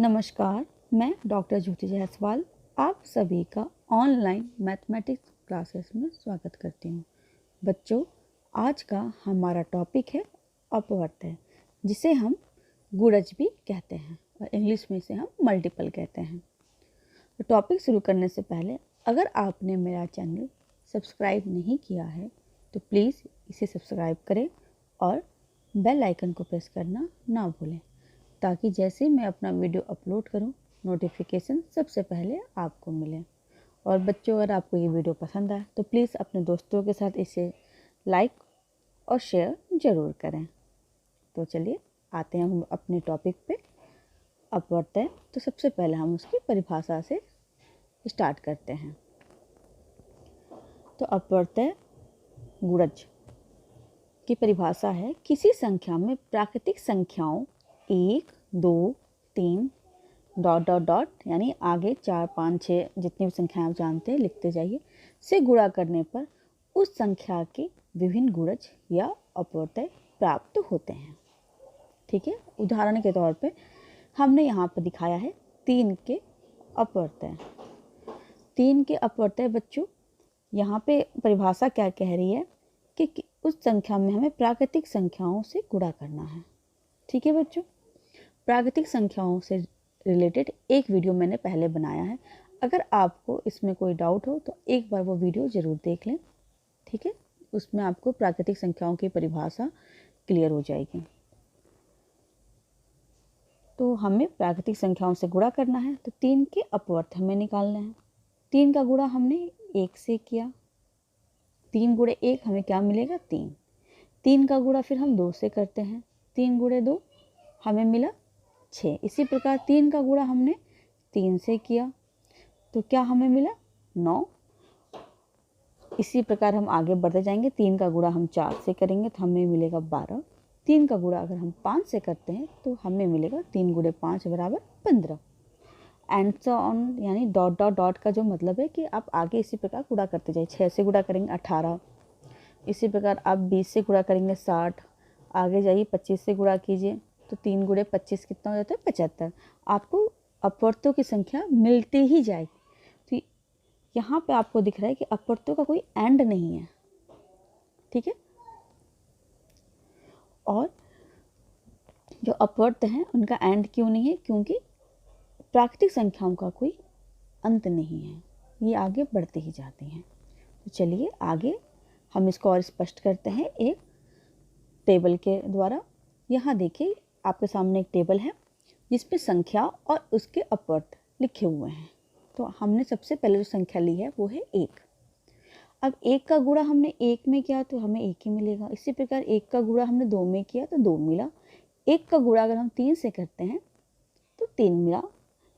नमस्कार, मैं डॉक्टर ज्योति जायसवाल आप सभी का ऑनलाइन मैथमेटिक्स क्लासेस में स्वागत करती हूँ। बच्चों, आज का हमारा टॉपिक है अपवर्तय, जिसे हम गुणज भी कहते हैं और इंग्लिश में इसे हम मल्टीपल कहते हैं। तो टॉपिक शुरू करने से पहले अगर आपने मेरा चैनल सब्सक्राइब नहीं किया है तो प्लीज़ इसे सब्सक्राइब करें और बेल आइकन को प्रेस करना ना भूलें, ताकि जैसे मैं अपना वीडियो अपलोड करूं नोटिफिकेशन सबसे पहले आपको मिले। और बच्चों, अगर आपको ये वीडियो पसंद आए तो प्लीज़ अपने दोस्तों के साथ इसे लाइक और शेयर ज़रूर करें। तो चलिए आते हैं हम अपने टॉपिक पे, अपवर्तय। तो सबसे पहले हम उसकी परिभाषा से स्टार्ट करते हैं। तो अपवर्तय गुणज की परिभाषा है किसी संख्या में प्राकृतिक संख्याओं 1, 2, 3 ... यानी आगे 4, 5, 6 जितनी भी संख्याएं आप जानते हैं लिखते जाइए से गुणा करने पर उस संख्या के विभिन्न गुणज या अपवर्तय प्राप्त होते हैं। ठीक है, उदाहरण के तौर पे हमने यहाँ पर दिखाया है 3 के अपवर्तय। 3 के अपवर्तय बच्चों, यहाँ पे परिभाषा क्या कह रही है कि उस संख्या में हमें प्राकृतिक संख्याओं से गुणा करना है। ठीक है बच्चों, प्राकृतिक संख्याओं से रिलेटेड एक वीडियो मैंने पहले बनाया है। अगर आपको इसमें कोई डाउट हो तो एक बार वो वीडियो ज़रूर देख लें। ठीक है, उसमें आपको प्राकृतिक संख्याओं की परिभाषा क्लियर हो जाएगी। तो हमें प्राकृतिक संख्याओं से गुणा करना है, तो 3 के अपवर्त हमें निकालने हैं। 3 का गुणा हमने 1 से किया, 3 गुणे 1 हमें क्या मिलेगा? 3। 3 का गुणा फिर हम 2 से करते हैं, 3 गुणे 2 हमें मिला 6। इसी प्रकार 3 का गुणा हमने 3 से किया तो क्या हमें मिला? 9। इसी प्रकार हम आगे बढ़ते जाएंगे। 3 का गुणा हम 4 से करेंगे तो हमें मिलेगा 12। 3 का गुणा अगर हम 5 से करते हैं तो हमें मिलेगा 3 गुणे 5 बराबर 15। एंड सो ऑन, यानी डॉट डॉट डॉट का जो मतलब है कि आप आगे इसी प्रकार गुणा करते जाइए। 6 से गुणा करेंगे 18, इसी प्रकार आप 20 से गुणा करेंगे 60, आगे जाइए 25 से गुणा कीजिए तो 3 गुणे 25 कितना हो जाता है? 75। आपको अपवर्तों की संख्या मिलती ही जाएगी। तो यहाँ पे आपको दिख रहा है कि अपवर्तों का कोई एंड नहीं है। ठीक है, और जो अपवर्त हैं उनका एंड क्यों नहीं है? क्योंकि प्राकृतिक संख्याओं का कोई अंत नहीं है, ये आगे बढ़ते ही जाते हैं। तो चलिए आगे हम इसको और स्पष्ट करते हैं एक टेबल के द्वारा। यहाँ देखिए आपके सामने एक टेबल है जिसपे संख्या और उसके अपवर्त लिखे हुए हैं। तो हमने सबसे पहले जो संख्या ली है वो है 1। अब 1 का गुणा हमने 1 में किया तो हमें 1 ही मिलेगा। इसी प्रकार 1 का गुणा हमने 2 में किया तो 2 मिला। 1 का गुणा अगर हम 3 से करते हैं तो 3 मिला।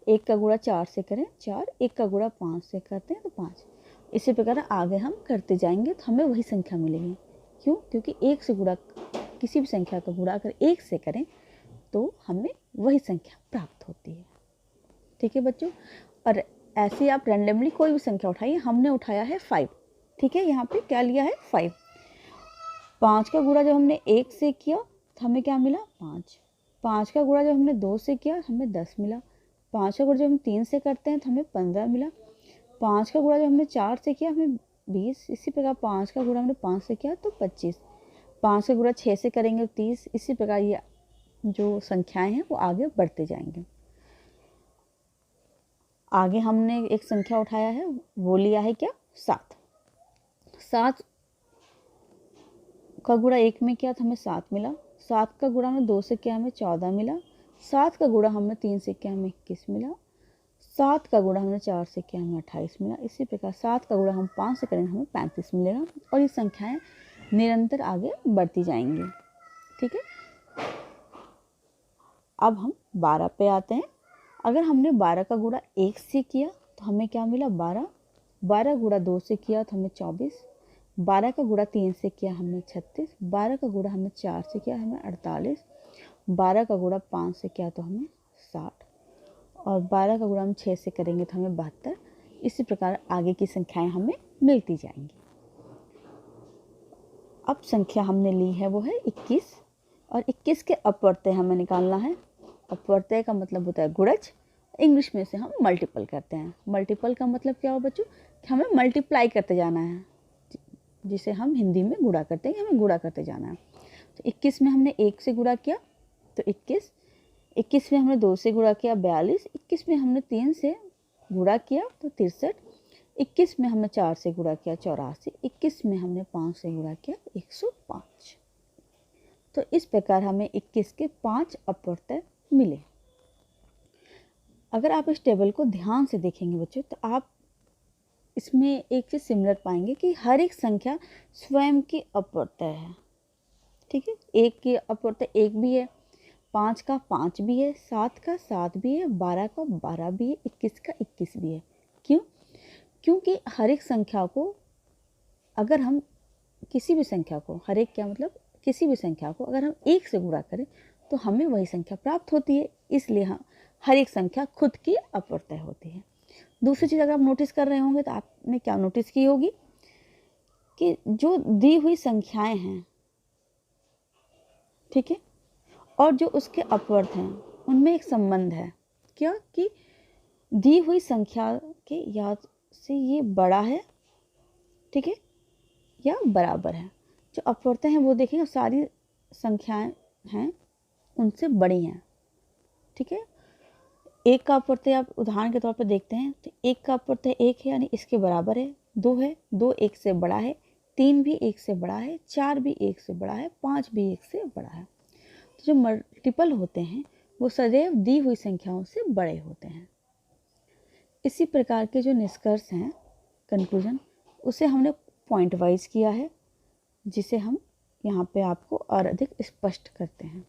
1 का गुणा 4 से करें 4, 1 का गुणा 5 से करते हैं तो 5। इसी प्रकार आगे हम करते जाएंगे तो हमें वही संख्या मिलेगी। क्यों? क्योंकि 1 से गुणा, किसी भी संख्या का गुणा अगर 1 से करें तो हमें वही संख्या प्राप्त होती है। ठीक है बच्चों, और ऐसे आप रैंडमली कोई भी संख्या उठाइए। हमने उठाया है 5। ठीक है, यहाँ पे क्या लिया है? 5। 5 का गुणा जब हमने 1 से किया तो हमें क्या मिला? 5। 5 का गुणा जब हमने 2 से किया हमें 10 मिला। 5 का गुणा जब हम 3 से करते हैं तो हमें 15 मिला। 5 का गुणा जब हमने 4 से किया हमें 20। इसी प्रकार 5 का गुणा हमने 5 से किया तो 25। 5 का गुणा 6 से करेंगे तो 30। इसी प्रकार ये जो संख्याएं हैं वो आगे बढ़ते जाएंगे। आगे हमने एक संख्या उठाया है, वो लिया है क्या? 7। 7 का गुणा 1 में किया तो हमें 7 मिला। 7 का गुणा हमने 2 से किया हमें 14 मिला। 7 का गुणा हमने 3 से किया हमें 21 मिला। 7 का गुणा हमने 4 से किया हमें 28 मिला। इसी प्रकार 7 का गुणा हम 5 से करेंगे हमें 35 मिलेगा। और ये संख्याएं निरंतर आगे बढ़ती जाएंगी। ठीक है, अब हम 12 पे आते हैं। अगर हमने 12 का गुणा 1 से किया तो हमें क्या मिला? 12। 12 गुणा 2 से किया तो हमें 24। 12 का गुणा 3 से किया हमें 36। 12 का गुणा हमने 4 से किया हमें 48। 12 का गुणा 5 से किया तो हमें 60। और 12 का गुणा हम 6 से करेंगे तो हमें 72। इसी प्रकार आगे की संख्याएं हमें मिलती जाएंगी। अब संख्या हमने ली है वो है 21, और 21 के अपवर्तय हमें निकालना है। अपवर्तय का मतलब होता है गुणज, इंग्लिश में से हम मल्टीपल करते हैं। मल्टीपल का मतलब क्या हो बच्चों, कि हमें मल्टीप्लाई करते जाना है, जिसे हम हिंदी में गुणा करते हैं, हमें गुणा करते जाना है। तो 21 में हमने 1 से गुणा किया तो 21, 21 में हमने 2 से गुणा किया 42, 21 में हमने 3 से गुणा किया तो 63, 21 में हमने 4 से गुणा किया 84, 21 में हमने 5 से गुणा किया 105। तो इस प्रकार हमें 21 के 5 अपवर्तय मिले। अगर आप इस टेबल को ध्यान से देखेंगे बच्चों तो आप इसमें एक चीज़ सिमिलर पाएंगे कि हर एक संख्या स्वयं की अपवर्तय है। ठीक है, 1 की अपवर्तय 1 भी है, 5 का 5 भी है, 7 का 7 भी है, 12 का 12 भी है, 21 का 21 भी है। क्यों? क्योंकि हर एक संख्या को अगर हम किसी भी संख्या को, हर एक क्या मतलब किसी भी संख्या को अगर हम 1 से गुणा करें तो हमें वही संख्या प्राप्त होती है, इसलिए हाँ हर एक संख्या खुद की अपवर्तय होती है। दूसरी चीज़ अगर आप नोटिस कर रहे होंगे तो आपने क्या नोटिस की होगी कि जो दी हुई संख्याएं हैं, ठीक है, और जो उसके अपवर्त हैं उनमें एक संबंध है। क्या? कि दी हुई संख्या के या से ये बड़ा है, ठीक है, या बराबर है। जो अपवर्तय हैं वो देखिए सारी संख्याएं हैं उनसे बड़ी हैं। ठीक है, 1 का अपवर्तय आप उदाहरण के तौर पर देखते हैं तो 1 का अपवर्तय 1 है यानी इसके बराबर है। 2 है, 2 1 से बड़ा है, 3 भी 1 से बड़ा है, 4 भी 1 से बड़ा है, 5 भी 1 से बड़ा है। तो जो मल्टीपल होते हैं वो सदैव दी हुई संख्याओं से बड़े होते हैं। इसी प्रकार के जो निष्कर्ष हैं, कंक्लूजन, उसे हमने पॉइंट वाइज किया है, जिसे हम यहाँ पे आपको और अधिक स्पष्ट करते हैं।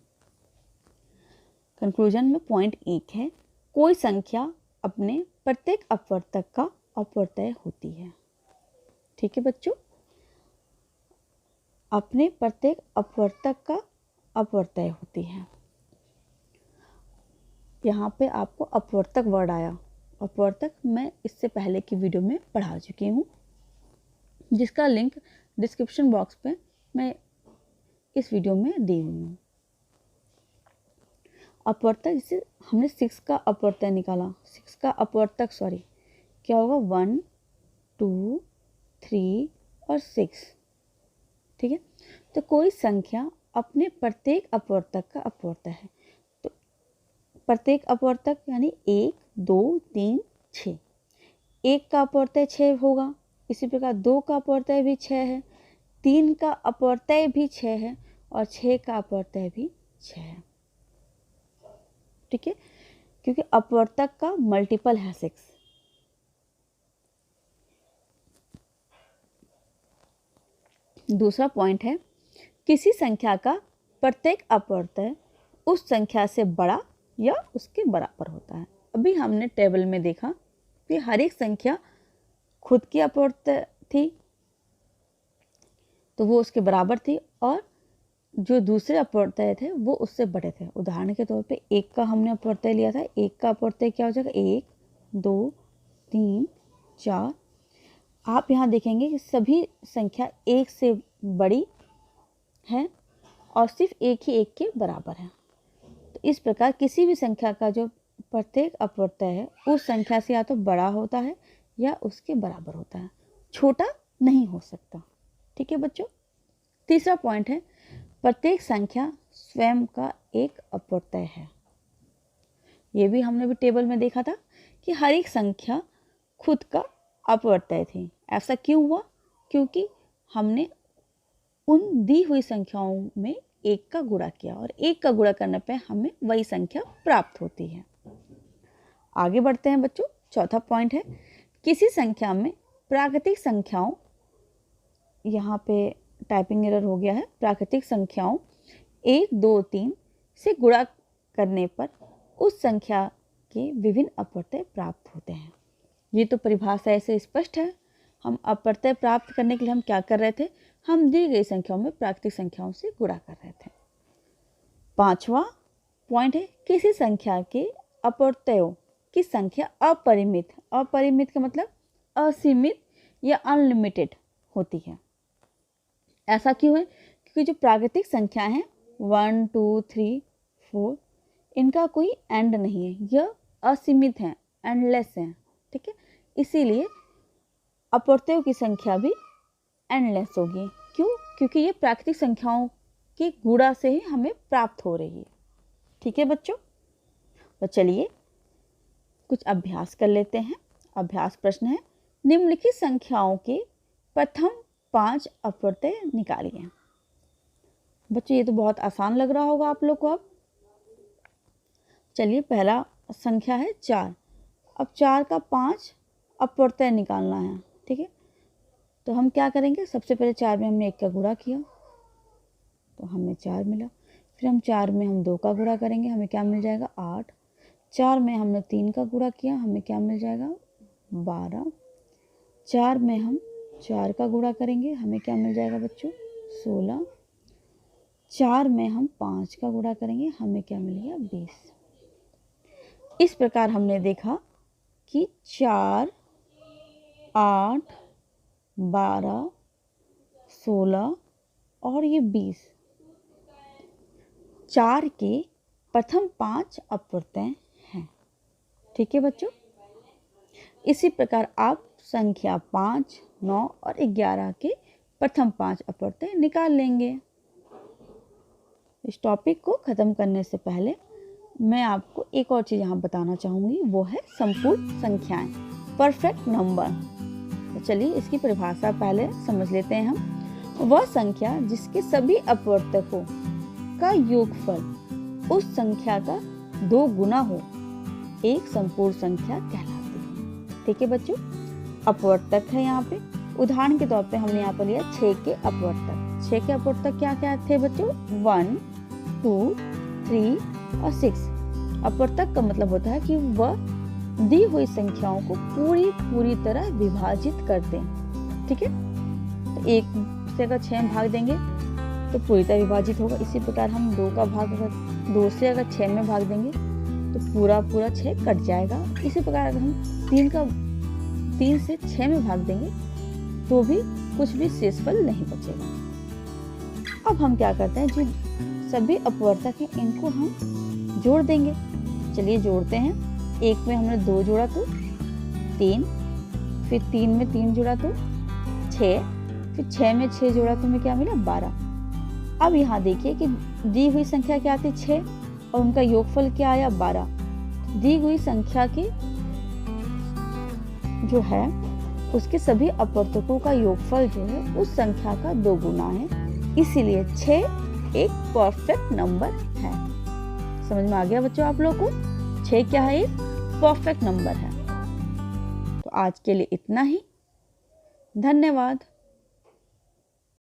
कंक्लूजन में पॉइंट 1 है, कोई संख्या अपने प्रत्येक अपवर्तक का अपवर्तय होती है। ठीक है बच्चों, अपने प्रत्येक अपवर्तक का अपवर्तय होती है। यहाँ पे आपको अपवर्तक वर्ड आया। अपवर्तक मैं इससे पहले की वीडियो में पढ़ा चुकी हूँ, जिसका लिंक डिस्क्रिप्शन बॉक्स पे मैं इस वीडियो में दी हुई हूँ। अपवर्तक, जैसे हमने 6 का अपवर्तय निकाला, 6 का अपवर्तक क्या होगा, 1 2 3 और 6। ठीक है, तो कोई संख्या अपने प्रत्येक अपवर्तक का अपवर्तय है। तो प्रत्येक अपवर्तक यानी 1 2 3 6, 1 का अपवर्तय 6 होगा, इसी प्रकार 2 का अपवर्तय भी 6 है, 3 का अपवर्तय भी 6 है और 6 का अपवर्तय भी 6 है। ठीक है, क्योंकि अपवर्तक का मल्टीपल है 6। दूसरा पॉइंट है, किसी संख्या का प्रत्येक अपवर्तय उस संख्या से बड़ा या उसके बराबर होता है। अभी हमने टेबल में देखा कि हर एक संख्या खुद की अपवर्तय थी तो वो उसके बराबर थी, और जो दूसरे अपवर्तय थे वो उससे बड़े थे। उदाहरण के तौर पे 1 का हमने अपवर्तय लिया था, 1 का अपवर्तय क्या हो जाएगा, 1 2 3 4। आप यहाँ देखेंगे कि सभी संख्या 1 से बड़ी है और सिर्फ एक ही 1 के बराबर है। तो इस प्रकार किसी भी संख्या का जो प्रत्येक अपवर्तय है उस संख्या से या तो बड़ा होता है या उसके बराबर होता है, छोटा नहीं हो सकता। ठीक है बच्चों। तीसरा पॉइंट है, प्रत्येक संख्या स्वयं का एक अपवर्तय है। ये भी हमने भी टेबल में देखा था कि हर एक संख्या खुद का अपवर्तय थी। ऐसा क्यों हुआ? क्योंकि हमने उन दी हुई संख्याओं में 1 का गुणा किया और 1 का गुणा करने पे हमें वही संख्या प्राप्त होती है। आगे बढ़ते हैं बच्चों। चौथा पॉइंट है, किसी संख्या में प्राकृतिक संख्याओं, यहाँ पे टाइपिंग एरर हो गया है, प्राकृतिक संख्याओं 1 2 3 से गुणा करने पर उस संख्या के विभिन्न अपवर्तय प्राप्त होते हैं। ये तो परिभाषा ऐसे स्पष्ट है। हम अपवर्तय प्राप्त करने के लिए हम क्या कर रहे थे, हम दी गई संख्याओं में प्राकृतिक संख्याओं से गुणा कर रहे थे। पांचवा पॉइंट है, किसी संख्या के अपवर्तयों की संख्या अपरिमित, अपरिमित का मतलब असीमित या अनलिमिटेड होती है। ऐसा क्यों है? क्योंकि जो प्राकृतिक संख्या हैं 1 2 3 4, इनका कोई एंड नहीं है, यह असीमित है, एंडलेस है, ठीक है। इसीलिए अपवर्तकों की संख्या भी एंडलेस होगी। क्यों? क्योंकि ये प्राकृतिक संख्याओं की गुणा से ही हमें प्राप्त हो रही है, ठीक है बच्चों। तो चलिए कुछ अभ्यास कर लेते हैं। अभ्यास प्रश्न है, निम्नलिखित संख्याओं के प्रथम 5 अपवर्तक निकालिए। बच्चों ये तो बहुत आसान लग रहा होगा आप लोग को। अब चलिए पहला संख्या है 4। अब 4 का 5 अपवर्तक निकालना है, ठीक है। तो हम क्या करेंगे, सबसे पहले 4 में हमने 1 का गुणा किया तो हमें 4 मिला। फिर हम 4 में हम 2 का गुणा करेंगे, हमें क्या मिल जाएगा 8। 4 में हमने 3 का गुणा किया, हमें क्या मिल जाएगा 12। 4 में हम 4 का गुणा करेंगे, हमें क्या मिल जाएगा बच्चों 16। 4 में हम 5 का गुणा करेंगे, हमें क्या मिलेगा 20। इस प्रकार हमने देखा कि 4, 8, 12, 16 और ये 20 4 के प्रथम 5 अपवर्तक हैं, ठीक है बच्चों। इसी प्रकार आप संख्या 5, 9 और 11 के प्रथम 5 अपवर्तक निकाल लेंगे। इस टॉपिक को ख़त्म करने से पहले मैं आपको एक और चीज़ यहाँ बताना चाहूँगी, वो है संपूर्ण संख्याएं, परफेक्ट नंबर। तो चलिए इसकी परिभाषा पहले समझ लेते हैं हम। वह संख्या जिसके सभी अपवर्तकों का योगफल उस संख्या का 2 गुना हो, एक संपूर्ण संख्या कहलाती है, ठीक है बच्चों। अपवर्तक है यहाँ पे, उदाहरण के तौर पे हमने यहाँ पर लिया 6 के अपवर्तक। 6 के अपवर्तक क्या क्या थे बच्चों, 1, 2, 3 और 6। अपवर्तक का मतलब होता है कि वह दी हुई संख्याओं को पूरी तरह विभाजित करते हैं, ठीक है। तो 1 से अगर 6 में भाग देंगे तो पूरी तरह विभाजित होगा। इसी प्रकार हम 2 का भाग अगर 2 से अगर 6 में भाग देंगे तो पूरा 6 कट जाएगा। इसी प्रकार अगर हम 3 से 6 में भाग देंगे तो भी कुछ भी शेषफल नहीं बचेगा। अब हम क्या करते हैं, जो सभी अपवर्तक हैं इनको हम जोड़ देंगे। चलिए जोड़ते हैं। 1 में हमने 2 जोड़ा तो 3, फिर 3 में 3 जोड़ा तो 6, फिर 6 में 6 जोड़ा तो हमें क्या मिला 12। अब यहाँ देखिए कि दी हुई संख्या क्या थी 6 और उनका योगफल क्या आया 12। दी हुई संख्या की जो है उसके सभी अपवर्तकों का योगफल जो है उस संख्या का 2 गुना है, इसीलिए 6 एक परफेक्ट नंबर है। समझ में आ गया बच्चों आप लोग को, 6 क्या है, एक परफेक्ट नंबर है। तो आज के लिए इतना ही, धन्यवाद।